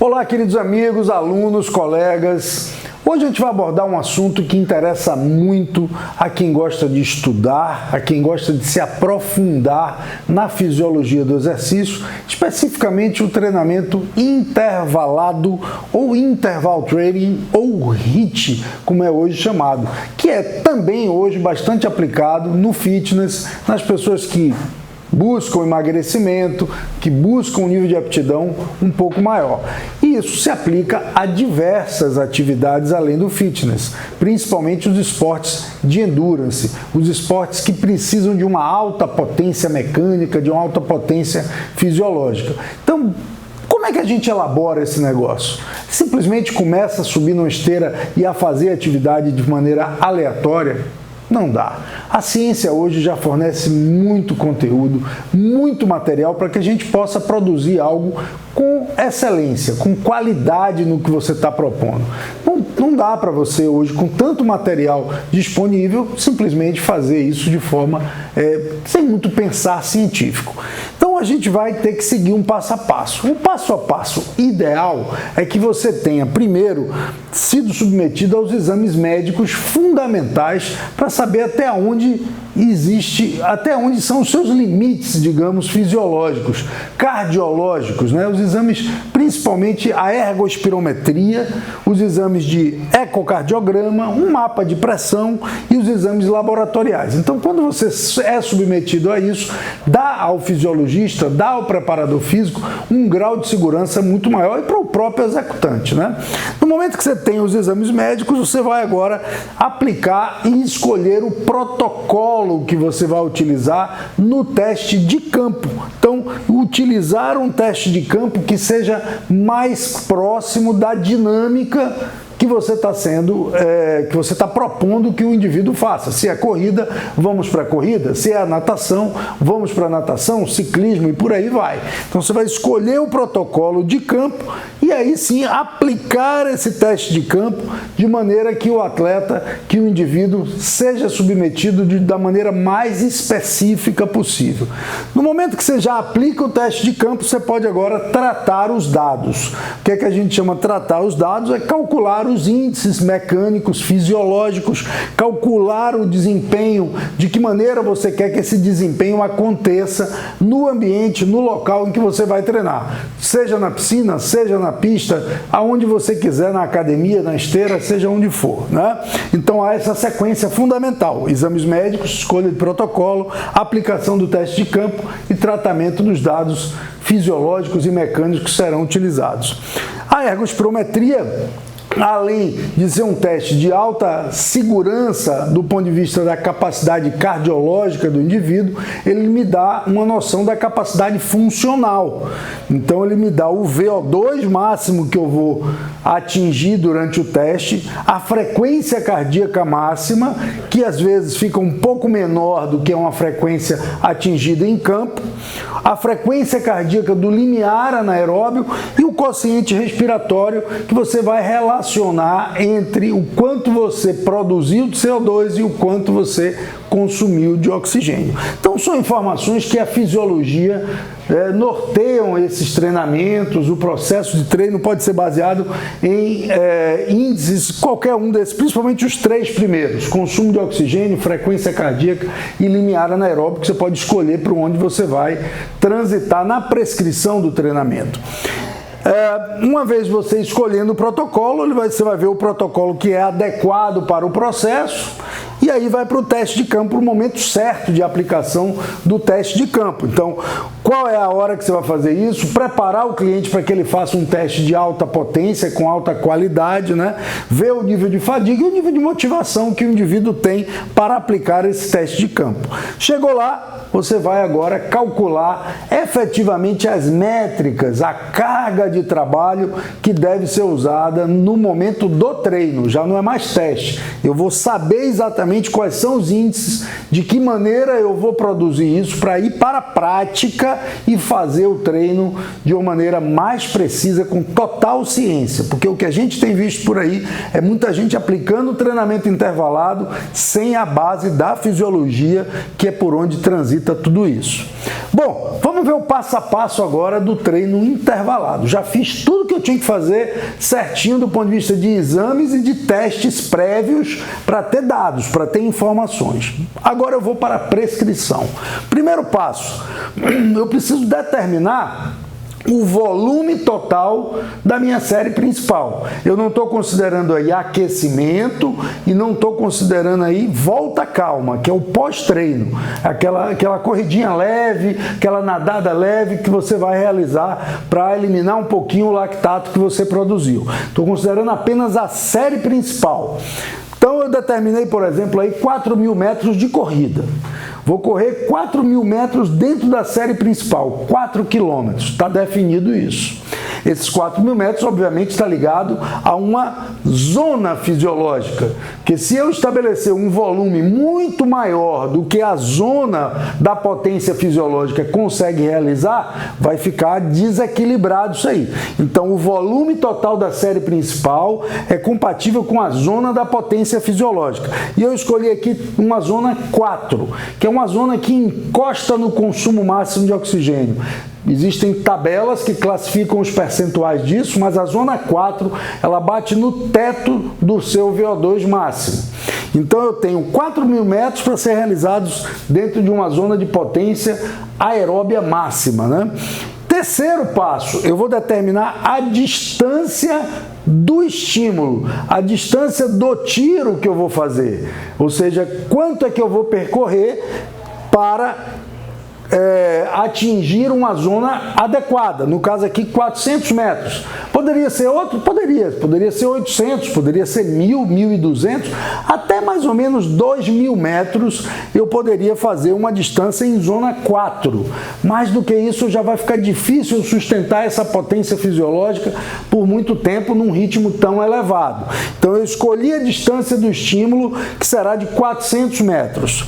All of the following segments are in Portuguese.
Olá, queridos amigos, alunos, colegas. Hoje a gente vai abordar um assunto que interessa muito a quem gosta de estudar, a quem gosta de se aprofundar na fisiologia do exercício, especificamente o treinamento intervalado ou interval training ou HIIT, como é hoje chamado, que é também hoje bastante aplicado no fitness, nas pessoas que buscam emagrecimento, que buscam um nível de aptidão um pouco maior. E isso se aplica a diversas atividades além do fitness, principalmente os esportes de endurance, os esportes que precisam de uma alta potência mecânica, de uma alta potência fisiológica. Então, como é que a gente elabora esse negócio? Simplesmente começa a subir numa esteira e a fazer atividade de maneira aleatória? Não dá. A ciência hoje já fornece muito conteúdo, muito material para que a gente possa produzir algo com excelência, com qualidade no que você está propondo. Não dá para você hoje, com tanto material disponível, simplesmente fazer isso de forma sem muito pensar científico. Então a gente vai ter que seguir um passo a passo. O passo a passo ideal é que você tenha, primeiro, sido submetido aos exames médicos fundamentais para saber até onde são os seus limites, digamos, fisiológicos, cardiológicos, né? Os exames, principalmente a ergospirometria, os exames de ecocardiograma, um mapa de pressão e os exames laboratoriais. Então, quando você é submetido a isso, dá ao fisiologista, dá ao preparador físico um grau de segurança muito maior e para o próprio executante, né? No momento que você tem os exames médicos, você vai agora aplicar e escolher o protocolo que você vai utilizar no teste de campo. Então, utilizar um teste de campo que seja mais próximo da dinâmica que você está propondo que o indivíduo faça. Se é corrida, vamos para a corrida. Se é natação, vamos para a natação, ciclismo e por aí vai. Então você vai escolher o protocolo de campo e aí sim aplicar esse teste de campo de maneira que o atleta, que o indivíduo seja submetido da maneira mais específica possível. No momento que você já aplica o teste de campo, você pode agora tratar os dados. O que é que a gente chama de tratar os dados? É calcular os índices mecânicos, fisiológicos, calcular o desempenho, de que maneira você quer que esse desempenho aconteça no ambiente, no local em que você vai treinar. Seja na piscina, seja na pista, aonde você quiser, na academia, na esteira, seja onde for, né? Então há essa sequência fundamental: exames médicos, escolha de protocolo, aplicação do teste de campo e tratamento dos dados fisiológicos e mecânicos que serão utilizados. A ergospirometria, além de ser um teste de alta segurança do ponto de vista da capacidade cardiológica do indivíduo, ele me dá uma noção da capacidade funcional. Então ele me dá o VO2 máximo que eu vou atingir durante o teste, a frequência cardíaca máxima, que às vezes fica um pouco menor do que uma frequência atingida em campo, a frequência cardíaca do limiar anaeróbio e o quociente respiratório, que você vai relacionar entre o quanto você produziu de CO2 e o quanto você consumiu de oxigênio. Então são informações que a fisiologia norteiam esses treinamentos. O processo de treino pode ser baseado em índices, qualquer um desses, principalmente os três primeiros: consumo de oxigênio, frequência cardíaca e limiar anaeróbico, que você pode escolher para onde você vai transitar na prescrição do treinamento. Uma vez você escolhendo o protocolo, você vai ver o protocolo que é adequado para o processo e aí vai para o teste de campo, o momento certo de aplicação do teste de campo. Então, qual é a hora que você vai fazer isso? Preparar o cliente para que ele faça um teste de alta potência, com alta qualidade, né? Ver o nível de fadiga e o nível de motivação que o indivíduo tem para aplicar esse teste de campo. Chegou lá, você vai agora calcular efetivamente as métricas, a carga de trabalho que deve ser usada no momento do treino. Já não é mais teste. Eu vou saber exatamente quais são os índices, de que maneira eu vou produzir isso para ir para a prática técnica e fazer o treino de uma maneira mais precisa, com total ciência, porque o que a gente tem visto por aí é muita gente aplicando o treinamento intervalado sem a base da fisiologia, que é por onde transita tudo isso. Bom, vamos ver o passo a passo agora do treino intervalado. Já fiz tudo que eu tinha que fazer certinho do ponto de vista de exames e de testes prévios para ter dados, para ter informações. Agora eu vou para a prescrição. Primeiro passo, eu preciso determinar o volume total da minha série principal. Eu não estou considerando aí aquecimento e não estou considerando aí volta calma, que é o pós-treino, aquela corridinha leve, aquela nadada leve que você vai realizar para eliminar um pouquinho o lactato que você produziu. Estou considerando apenas a série principal. Então eu determinei, por exemplo, aí 4.000 metros de corrida. Vou correr 4.000 metros dentro da série principal, 4 quilômetros, está definido isso. Esses 4.000 metros, obviamente, está ligado a uma zona fisiológica, porque se eu estabelecer um volume muito maior do que a zona da potência fisiológica consegue realizar, vai ficar desequilibrado isso aí. Então, o volume total da série principal é compatível com a zona da potência fisiológica. E eu escolhi aqui uma zona 4, que é uma zona que encosta no consumo máximo de oxigênio. Existem tabelas que classificam os percentuais disso, mas a zona 4, ela bate no teto do seu VO2 máximo. Então eu tenho 4.000 metros para ser realizados dentro de uma zona de potência aeróbia máxima, né? Terceiro passo, eu vou determinar a distância do estímulo, a distância do tiro que eu vou fazer, ou seja, quanto é que eu vou percorrer para atingir uma zona adequada, no caso aqui 400 metros. Poderia ser outro? Poderia ser 800, poderia ser 1.000, 1.200, até mais ou menos 2.000 metros eu poderia fazer uma distância em zona 4. Mais do que isso já vai ficar difícil sustentar essa potência fisiológica por muito tempo num ritmo tão elevado. Então eu escolhi a distância do estímulo, que será de 400 metros.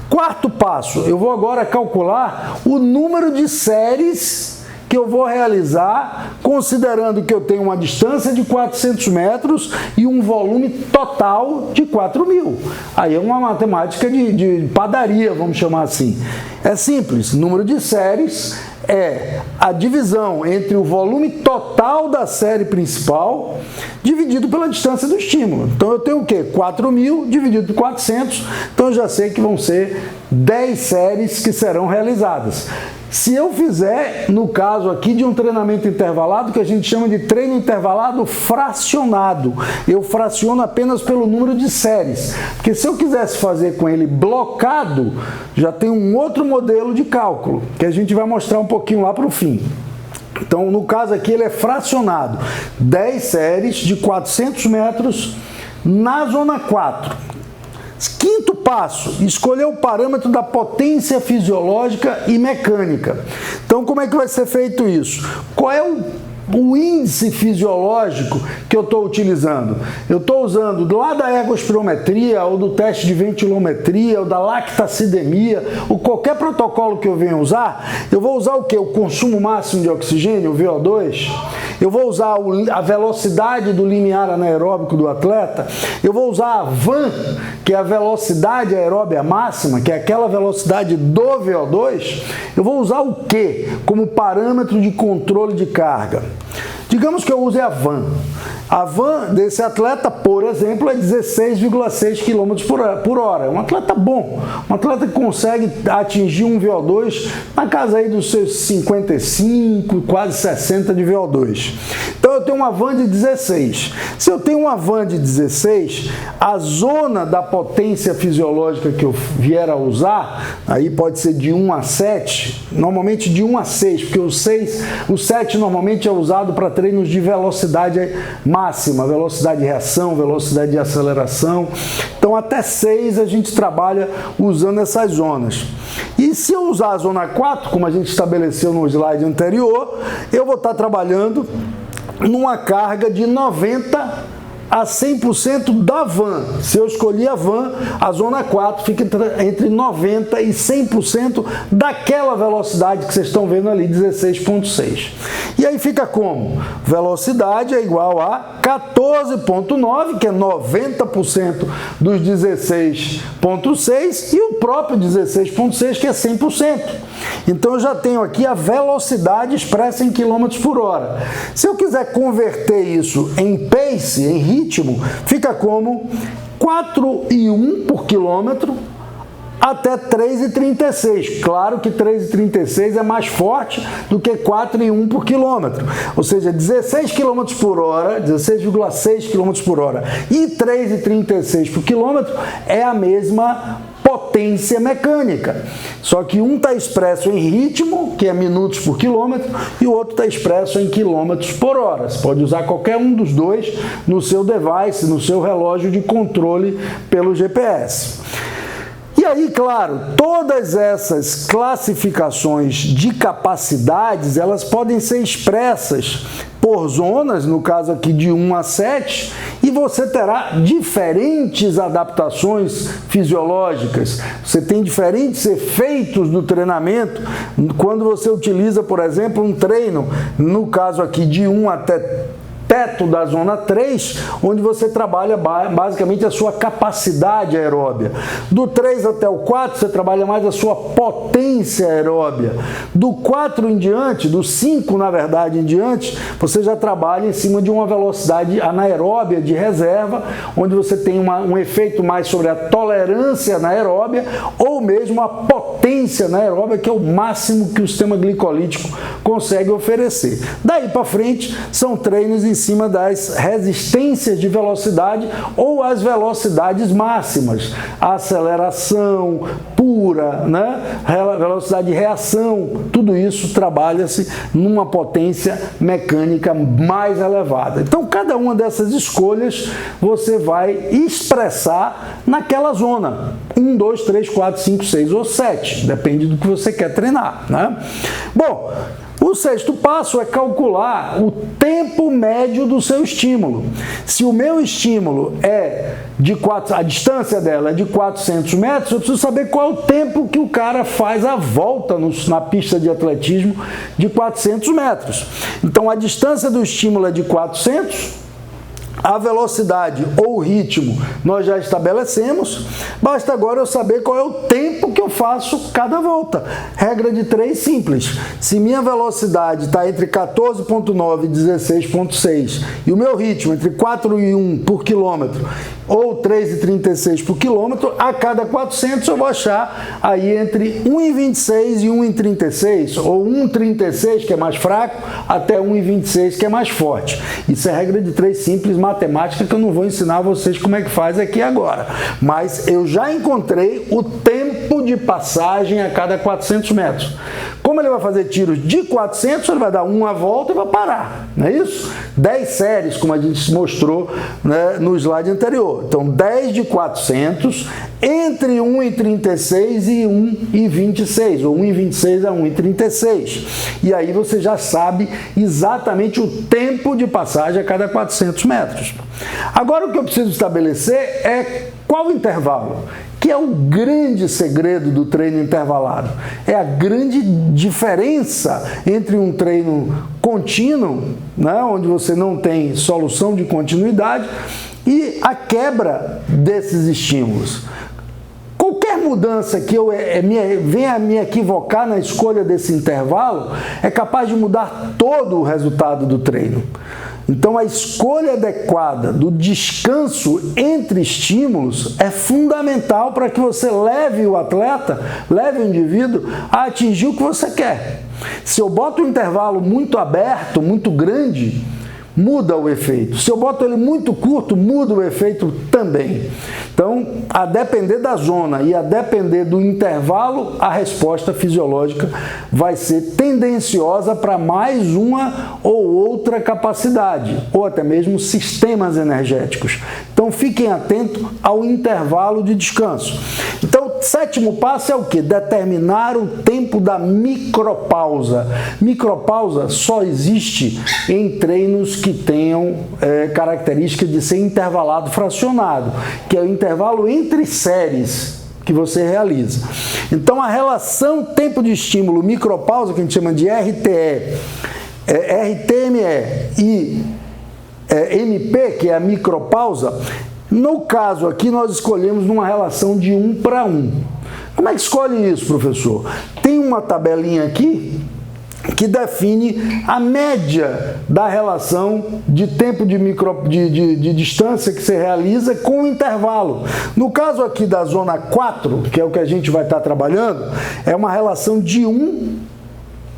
Quarto passo, eu vou agora calcular o número de séries que eu vou realizar, considerando que eu tenho uma distância de 400 metros e um volume total de 4.000. Aí é uma matemática de padaria, vamos chamar assim. É simples, número de séries é a divisão entre o volume total da série principal dividido pela distância do estímulo. Então eu tenho o quê? 4.000 dividido por 400, então eu já sei que vão ser 10 séries que serão realizadas. Se eu fizer, no caso aqui de um treinamento intervalado, que a gente chama de treino intervalado fracionado, eu fraciono apenas pelo número de séries, porque se eu quisesse fazer com ele blocado, já tem um outro modelo de cálculo, que a gente vai mostrar um pouquinho lá para o fim. Então, no caso aqui, ele é fracionado, 10 séries de 400 metros na zona 4. Quinto passo, escolher o parâmetro da potência fisiológica e mecânica. Então, como é que vai ser feito isso? Qual é o índice fisiológico que eu estou utilizando? Eu estou usando lá da ergospirometria, ou do teste de ventilometria, ou da lactacidemia, ou qualquer protocolo que eu venha usar, eu vou usar o quê? O consumo máximo de oxigênio, o VO2? Eu vou usar a velocidade do limiar anaeróbico do atleta? Eu vou usar a VAM, que é a velocidade aeróbia máxima, que é aquela velocidade do VO2? Eu vou usar o quê como parâmetro de controle de carga? Digamos que eu use a VAM. A VAM desse atleta, por exemplo, é 16,6 km por hora. É um atleta bom, um atleta que consegue atingir um VO2 na casa aí dos seus 55, quase 60 de VO2. Então eu tenho uma VAM de 16. Se eu tenho uma VAM de 16, a zona da potência fisiológica que eu vier a usar, aí pode ser de 1 a 7, normalmente de 1 a 6, porque o 7 normalmente é usado para treinos de velocidade máxima, velocidade de reação, velocidade de aceleração. Então até 6 a gente trabalha usando essas zonas. E se eu usar a zona 4, como a gente estabeleceu no slide anterior, eu vou estar trabalhando numa carga de 90 a 100% da van. Se eu escolhi a van, a zona 4 fica entre 90% e 100% daquela velocidade que vocês estão vendo ali, 16,6. E aí fica como? Velocidade é igual a 14,9, que é 90% dos 16,6, e o próprio 16,6, que é 100%. Então eu já tenho aqui a velocidade expressa em km por hora. Se eu quiser converter isso em pace, em ritmo, fica como 4,1 por quilômetro até 3,36. Claro que 3,36 é mais forte do que 4,1 por quilômetro. Ou seja, 16 km por hora, 16,6 km por hora e 3,36 por quilômetro é a mesma potência mecânica. Só que um está expresso em ritmo, que é minutos por quilômetro, e o outro está expresso em quilômetros por hora. Você pode usar qualquer um dos dois no seu device, no seu relógio de controle pelo GPS. E aí, claro, todas essas classificações de capacidades, elas podem ser expressas por zonas, no caso aqui de 1 a 7, e você terá diferentes adaptações fisiológicas. Você tem diferentes efeitos do treinamento quando você utiliza, por exemplo, um treino, no caso aqui de 1 até teto da zona 3, onde você trabalha basicamente a sua capacidade aeróbia. Do 3 até o 4, você trabalha mais a sua potência aeróbia. Do 4 em diante, do 5, na verdade, em diante, você já trabalha em cima de uma velocidade anaeróbia de reserva, onde você tem um efeito mais sobre a tolerância anaeróbia ou mesmo a potência anaeróbia, que é o máximo que o sistema glicolítico consegue oferecer. Daí para frente, são treinos em cima das resistências de velocidade ou as velocidades máximas, a aceleração pura, né? Velocidade de reação, tudo isso trabalha-se numa potência mecânica mais elevada. Então, cada uma dessas escolhas você vai expressar naquela zona, 1, 2, 3, 4, 5, 6 ou 7, depende do que você quer treinar, né? Bom, o sexto passo é calcular o tempo médio do seu estímulo. Se o meu estímulo é a distância dela é de 400 metros, eu preciso saber qual é o tempo que o cara faz a volta na pista de atletismo de 400 metros. Então, a distância do estímulo é de 400, a velocidade ou o ritmo nós já estabelecemos, basta agora eu saber qual é o tempo que eu faço cada volta. Regra de 3 simples. Se minha velocidade está entre 14,9 e 16,6 e o meu ritmo entre 4,1 por quilômetro ou 3,36 por quilômetro, a cada 400 eu vou achar aí entre 1,26 e 1,36 ou 1,36, que é mais fraco, até 1,26, que é mais forte. Isso é regra de 3 simples, matemática, que eu não vou ensinar a vocês como é que faz aqui agora. Mas eu já encontrei o tempo de passagem a cada 400 metros. Como ele vai fazer tiros de 400, ele vai dar uma volta e vai parar, não é isso? 10 séries, como a gente mostrou, né, no slide anterior. Então, 10 de 400 entre 1,36 e 1,26, ou 1,26 a 1,36. E aí você já sabe exatamente o tempo de passagem a cada 400 metros. Agora, o que eu preciso estabelecer é qual intervalo, que é o grande segredo do treino intervalado. É a grande diferença entre um treino contínuo, né, onde você não tem solução de continuidade, e a quebra desses estímulos. Qualquer mudança que venha a me equivocar na escolha desse intervalo é capaz de mudar todo o resultado do treino. Então, a escolha adequada do descanso entre estímulos é fundamental para que você leve o atleta, leve o indivíduo a atingir o que você quer. Se eu boto um intervalo muito aberto, muito grande, muda o efeito. Se eu boto ele muito curto, muda o efeito também. Então, a depender da zona e a depender do intervalo, a resposta fisiológica vai ser tendenciosa para mais uma ou outra capacidade, ou até mesmo sistemas energéticos. Então, fiquem atentos ao intervalo de descanso. Então, sétimo passo é o quê? Determinar o tempo da micropausa. Micropausa só existe em treinos que tenham característica de ser intervalado fracionado, que é o intervalo entre séries que você realiza. Então, a relação tempo de estímulo micropausa, que a gente chama de RTE, RTME e MP, que é a micropausa, no caso aqui nós escolhemos numa relação de 1 para 1. Como é que escolhe isso, professor? Tem uma tabelinha aqui que define a média da relação de tempo de distância que você realiza com o intervalo. No caso aqui da zona 4, que é o que a gente vai estar trabalhando, é uma relação de 1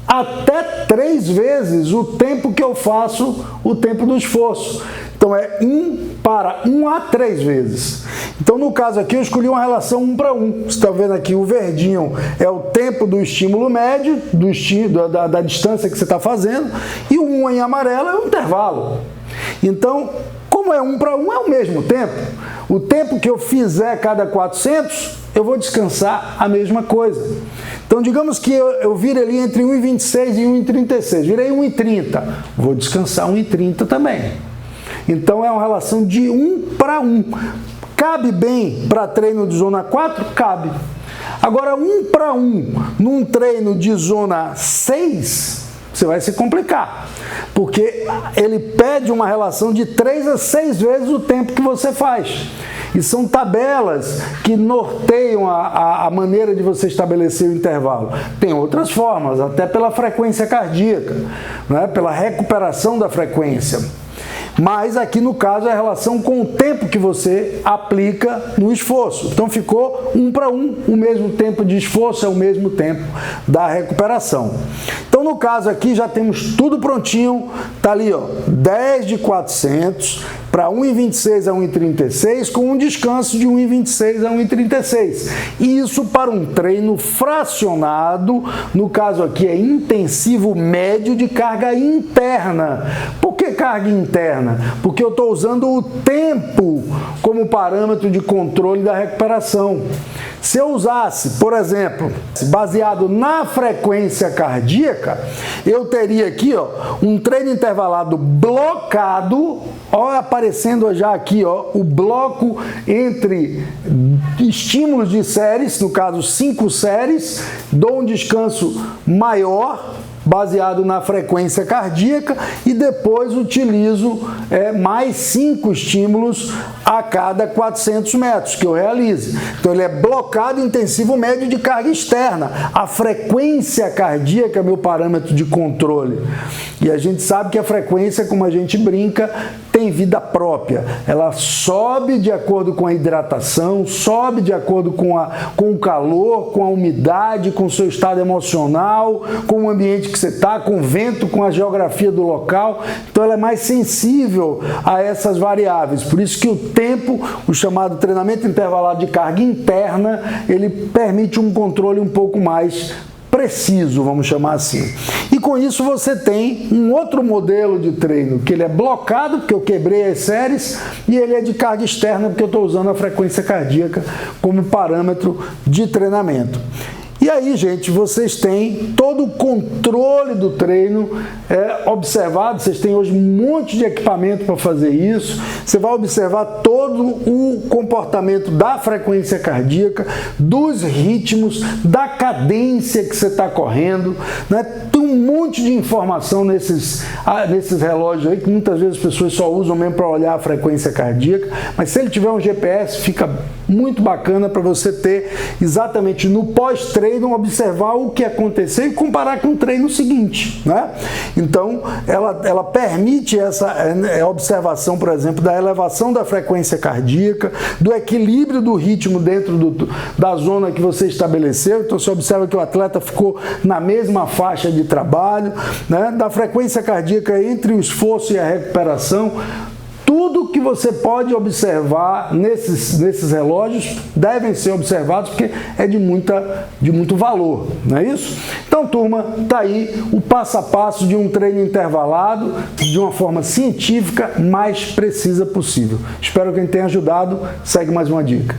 até 3 vezes o tempo que eu faço o tempo do esforço. Então, é 1 para 1 a 3 vezes. Então, no caso aqui, eu escolhi uma relação 1 para 1. Você está vendo aqui, o verdinho é o tempo do estímulo médio, da distância que você está fazendo, e o 1 em amarelo é o intervalo. Então, como é 1 para 1, é o mesmo tempo. O tempo que eu fizer cada 400, eu vou descansar a mesma coisa. Então, digamos que eu vire ali entre 1,26 e 1,36. Virei 1,30. Vou descansar 1,30 também. Então, é uma relação de 1 para 1. Cabe bem para treino de zona 4? Cabe. Agora, 1 para 1 num treino de zona 6, você vai se complicar. Porque ele pede uma relação de 3 a 6 vezes o tempo que você faz. E são tabelas que norteiam a maneira de você estabelecer o intervalo. Tem outras formas, até pela frequência cardíaca, né? Pela recuperação da frequência. Mas aqui no caso é a relação com o tempo que você aplica no esforço. Então ficou 1 para 1, o mesmo tempo de esforço é o mesmo tempo da recuperação. Então no caso aqui já temos tudo prontinho, tá ali ó, 10 de 400 para 1,26 a 1,36 com um descanso de 1,26 a 1,36. Isso para um treino fracionado, no caso aqui é intensivo médio de carga interna. Por que carga interna? Porque eu estou usando o tempo como parâmetro de controle da recuperação. Se eu usasse, por exemplo, baseado na frequência cardíaca, eu teria aqui ó, um treino intervalado blocado, ó, aparecendo já aqui ó, o bloco entre estímulos de séries, no caso 5 séries, dou um descanso maior, baseado na frequência cardíaca e depois utilizo mais 5 estímulos a cada 400 metros que eu realize. Então ele é blocado intensivo médio de carga externa. A frequência cardíaca é meu parâmetro de controle. E a gente sabe que a frequência, como a gente brinca, tem vida própria. Ela sobe de acordo com a hidratação, sobe de acordo com o calor, com a umidade, com o seu estado emocional, com o ambiente que você está, com o vento, com a geografia do local. Então ela é mais sensível a essas variáveis. Por isso que o tempo, o chamado treinamento intervalado de carga interna, ele permite um controle um pouco mais preciso, vamos chamar assim. E com isso você tem um outro modelo de treino, que ele é blocado, porque eu quebrei as séries, e ele é de carga externa, porque eu estou usando a frequência cardíaca como parâmetro de treinamento. E aí, gente, vocês têm todo o controle do treino observado. Vocês têm hoje um monte de equipamento para fazer isso. Você vai observar todo o comportamento da frequência cardíaca, dos ritmos, da cadência que você está correndo, né? Tem um monte de informação nesses relógios aí, que muitas vezes as pessoas só usam mesmo para olhar a frequência cardíaca. Mas se ele tiver um GPS, fica muito bacana para você ter exatamente no pós-treino, observar o que aconteceu e comparar com o treino seguinte, né? Então, ela permite essa observação, por exemplo, da elevação da frequência cardíaca, do equilíbrio do ritmo dentro da zona que você estabeleceu. Então, você observa que o atleta ficou na mesma faixa de trabalho, né? Da frequência cardíaca entre o esforço e a recuperação. Tudo que você pode observar nesses relógios devem ser observados, porque é de muito valor, não é isso? Então, turma, tá aí o passo a passo de um treino intervalado de uma forma científica mais precisa possível. Espero que ele tenha ajudado. Segue mais uma dica.